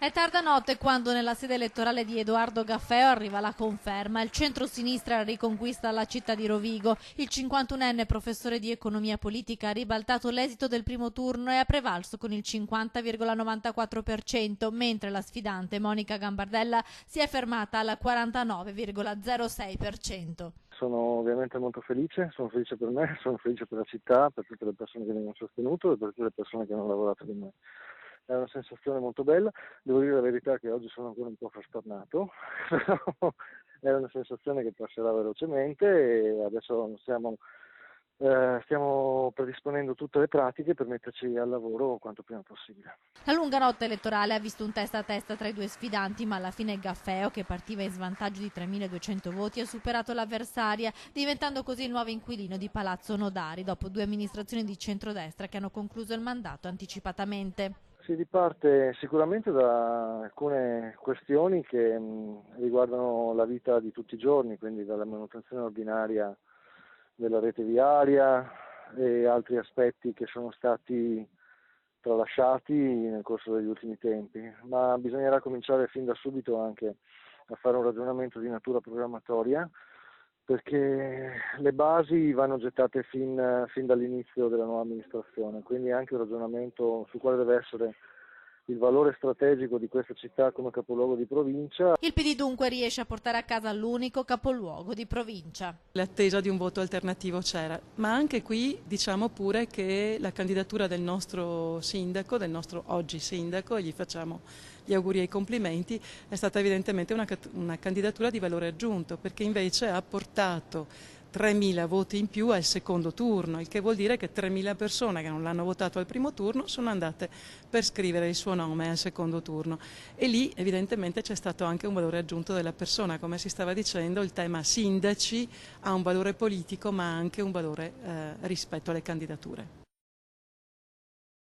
È tarda notte quando nella sede elettorale di Edoardo Gaffeo arriva la conferma. Il centro-sinistra riconquista la città di Rovigo. Il 51enne professore di economia politica ha ribaltato l'esito del primo turno e ha prevalso con il 50,94%, mentre la sfidante Monica Gambardella si è fermata al 49,06%. Sono ovviamente molto felice, sono felice per me, sono felice per la città, per tutte le persone che mi hanno sostenuto e per tutte le persone che hanno lavorato con me. È una sensazione molto bella, devo dire la verità che oggi sono ancora un po' frastornato, però è una sensazione che passerà velocemente e adesso stiamo predisponendo tutte le pratiche per metterci al lavoro quanto prima possibile. La lunga notte elettorale ha visto un testa a testa tra i due sfidanti, ma alla fine Gaffeo, che partiva in svantaggio di 3.200 voti, ha superato l'avversaria, diventando così il nuovo inquilino di Palazzo Nodari, dopo 2 amministrazioni di centrodestra che hanno concluso il mandato anticipatamente. Si riparte sicuramente da alcune questioni che riguardano la vita di tutti i giorni, quindi dalla manutenzione ordinaria della rete viaria e altri aspetti che sono stati tralasciati nel corso degli ultimi tempi, ma bisognerà cominciare fin da subito anche a fare un ragionamento di natura programmatoria, perché le basi vanno gettate fin dall'inizio della nuova amministrazione, quindi anche un ragionamento su quale deve essere il valore strategico di questa città come capoluogo di provincia. Il PD dunque riesce a portare a casa l'unico capoluogo di provincia. L'attesa di un voto alternativo c'era, ma anche qui diciamo pure che la candidatura del nostro sindaco, del nostro oggi sindaco, e gli facciamo gli auguri e i complimenti, è stata evidentemente una candidatura di valore aggiunto, perché invece ha portato 3.000 voti in più al secondo turno, il che vuol dire che 3.000 persone che non l'hanno votato al primo turno sono andate per scrivere il suo nome al secondo turno, e lì evidentemente c'è stato anche un valore aggiunto della persona. Come si stava dicendo, il tema sindaci ha un valore politico ma anche un valore rispetto alle candidature.